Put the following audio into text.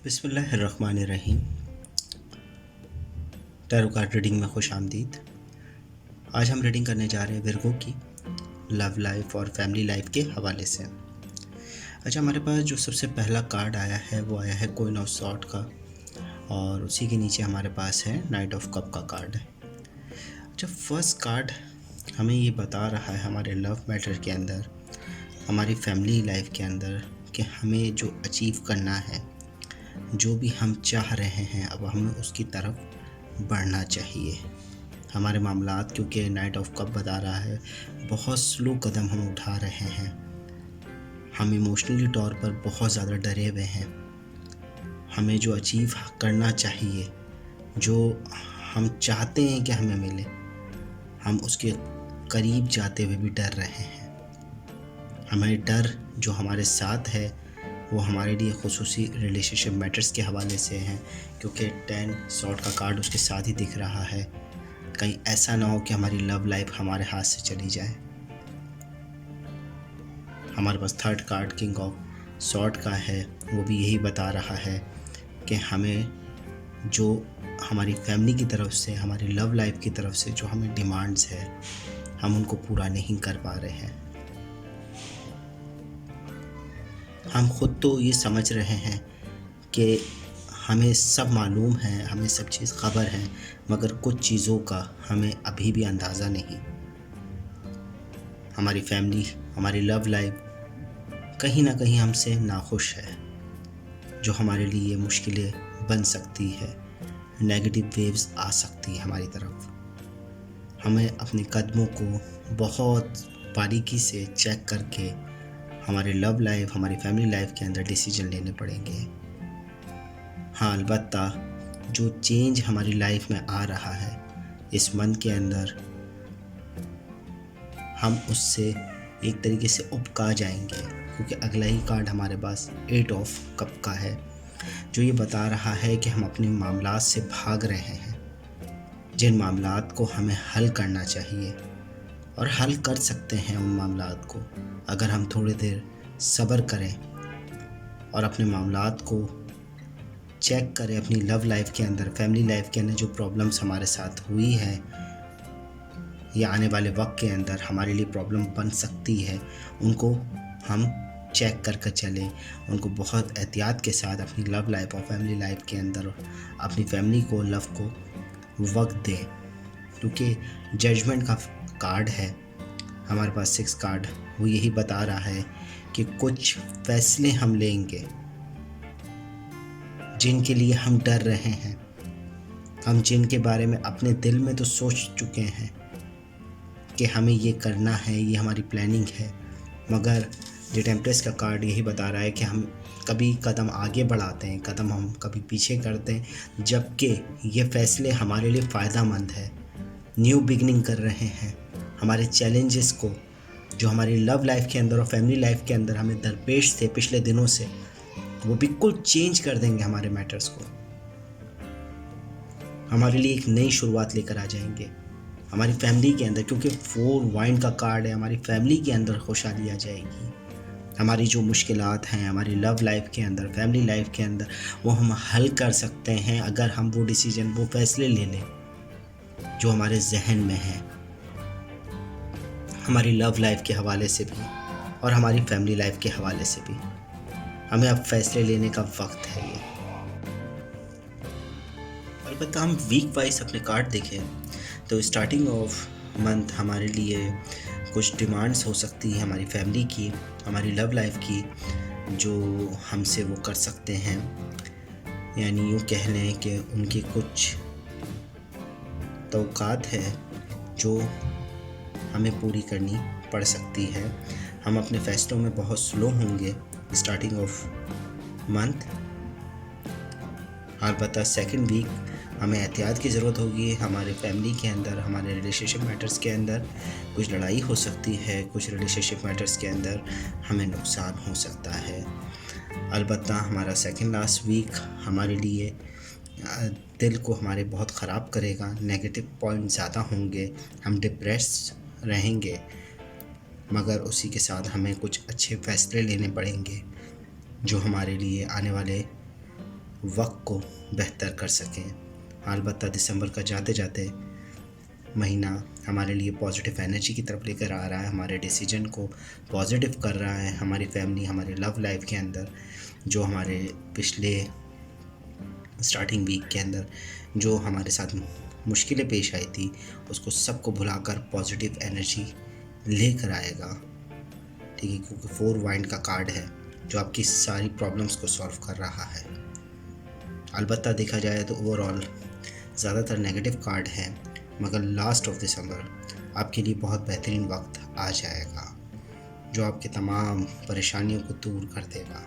बिस्मिल्लाहिर्रहमानिर्रहीम। Tarot card reading में खुश आमदीद। आज हम रीडिंग करने जा रहे हैं विर्गो की लव लाइफ और फैमिली लाइफ के हवाले से। अच्छा, हमारे पास जो सबसे पहला कार्ड आया है वो आया है क्वीन ऑफ सॉर्ड का, और उसी के नीचे हमारे पास है नाइट ऑफ कप का कार्ड। अच्छा, फर्स्ट कार्ड हमें ये बता रहा है हमारे लव मैटर के अंदर, हमारी फैमिली लाइफ के अंदर, कि हमें जो अचीव करना है, जो भी हम चाह रहे हैं, अब हमें उसकी तरफ बढ़ना चाहिए। हमारे मामलात, क्योंकि नाइट ऑफ कप बता रहा है, बहुत स्लो कदम हम उठा रहे हैं। हम इमोशनली तौर पर बहुत ज़्यादा डरे हुए हैं। हमें जो अचीव करना चाहिए, जो हम चाहते हैं कि हमें मिले, हम उसके करीब जाते हुए भी डर रहे हैं। हमें डर जो हमारे साथ है वो हमारे लिए खुसूसी रिलेशनशिप मैटर्स के हवाले से हैं, क्योंकि 10 सॉर्ड का कार्ड उसके साथ ही दिख रहा है। कहीं ऐसा ना हो कि हमारी लव लाइफ हमारे हाथ से चली जाए। हमारे पास third card king of sword का है, वो भी यही बता रहा है कि हमें जो हमारी फैमिली की तरफ से, हमारी लव लाइफ की तरफ से जो हमें डिमांड्स है, हम उनको पूरा नहीं कर पा रहे हैं। हम खुद तो ये समझ रहे हैं कि हमें सब मालूम है, हमें सब चीज़ खबर है, मगर कुछ चीज़ों का हमें अभी भी अंदाज़ा नहीं। हमारी फैमिली, हमारी लव लाइफ कहीं ना कहीं हमसे नाखुश है, जो हमारे लिए मुश्किलें बन सकती है, नेगेटिव वेव्स आ सकती है हमारी तरफ। हमें अपने कदमों को बहुत बारीकी से चेक करके हमारे लव लाइफ, हमारी फैमिली लाइफ के अंदर डिसीजन लेने पड़ेंगे। हाँ, अलबत्ता जो चेंज हमारी लाइफ में आ रहा है इस मंथ के अंदर, हम उससे एक तरीके से उपका जाएंगे, क्योंकि अगला ही कार्ड हमारे पास 8 ऑफ कप का है, जो ये बता रहा है कि हम अपने मामलात से भाग रहे हैं, जिन मामलात को हमें हल करना चाहिए, और हल कर सकते हैं उन मामलात को अगर हम थोड़ी देर सब्र करें और अपने मामलात को चेक करें। अपनी लव लाइफ के अंदर, फैमिली लाइफ के अंदर जो प्रॉब्लम्स हमारे साथ हुई है या आने वाले वक्त के अंदर हमारे लिए प्रॉब्लम बन सकती है, उनको हम चेक करके चलें, उनको बहुत एहतियात के साथ अपनी लव लाइफ और फैमिली लाइफ के अंदर अपनी फैमिली को, लव को वक्त दें। क्योंकि जजमेंट का कार्ड है हमारे पास 6 कार्ड, वो यही बता रहा है कि कुछ फैसले हम लेंगे जिनके लिए हम डर रहे हैं, हम जिनके बारे में अपने दिल में तो सोच चुके हैं कि हमें ये करना है, ये हमारी प्लानिंग है, मगर जो टेम्परेस का कार्ड यही बता रहा है कि हम कभी कदम आगे बढ़ाते हैं, कदम हम कभी पीछे करते हैं, जबकि ये फैसले हमारे लिए फ़ायदा मंद है। न्यू बिगनिंग कर रहे हैं, हमारे चैलेंजेस को जो हमारी लव लाइफ के अंदर और फैमिली लाइफ के अंदर हमें दरपेश थे पिछले दिनों से, वो बिल्कुल चेंज कर देंगे हमारे मैटर्स को। हमारे लिए एक नई शुरुआत लेकर आ जाएंगे हमारी फैमिली के अंदर, क्योंकि 4 वाइन का कार्ड है। हमारी फैमिली के अंदर खुशहाली आ जाएगी। हमारी जो मुश्किलात हैं हमारी लव लाइफ के अंदर, फैमिली लाइफ के अंदर, वो हम हल कर सकते हैं अगर हम वो डिसीजन, वो फैसले ले लें जो हमारे जहन में हैं, हमारी लव लाइफ के हवाले से भी और हमारी फैमिली लाइफ के हवाले से भी। हमें अब फैसले लेने का वक्त है ये। अलबत्ता हम वीक वाइज अपने कार्ड देखें तो स्टार्टिंग ऑफ मंथ हमारे लिए कुछ डिमांड्स हो सकती है हमारी फैमिली की, हमारी लव लाइफ की, जो हमसे वो कर सकते हैं। यानी यूँ कह लें कि उनकी कुछ तवक्कात है जो हमें पूरी करनी पड़ सकती है। हम अपने फैसलों में बहुत स्लो होंगे स्टार्टिंग ऑफ मंथ। अलबत्ता सेकंड वीक हमें एहतियात की ज़रूरत होगी। हमारे फैमिली के अंदर, हमारे रिलेशनशिप मैटर्स के अंदर कुछ लड़ाई हो सकती है, कुछ रिलेशनशिप मैटर्स के अंदर हमें नुकसान हो सकता है। अलबत्ता हमारा सेकंड लास्ट वीक हमारे लिए दिल को हमारे बहुत ख़राब करेगा, नेगेटिव पॉइंट ज़्यादा होंगे, हम डिप्रेस रहेंगे, मगर उसी के साथ हमें कुछ अच्छे फ़ैसले लेने पड़ेंगे जो हमारे लिए आने वाले वक्त को बेहतर कर सकें। अलबत्ता दिसंबर का जाते जाते महीना हमारे लिए पॉजिटिव एनर्जी की तरफ लेकर आ रहा है, हमारे डिसीजन को पॉजिटिव कर रहा है। हमारी फैमिली, हमारे लव लाइफ के अंदर जो हमारे पिछले स्टार्टिंग वीक के अंदर जो हमारे साथ मुश्किलें पेश आई थी, उसको सबको भुलाकर पॉजिटिव एनर्जी लेकर आएगा। ठीक है, क्योंकि 4 वाइंड का कार्ड है जो आपकी सारी प्रॉब्लम्स को सॉल्व कर रहा है। अलबत्ता देखा जाए तो ओवरऑल ज़्यादातर नेगेटिव कार्ड है, मगर लास्ट ऑफ दिसंबर आपके लिए बहुत बेहतरीन वक्त आ जाएगा जो आपके तमाम परेशानियों को दूर कर देगा।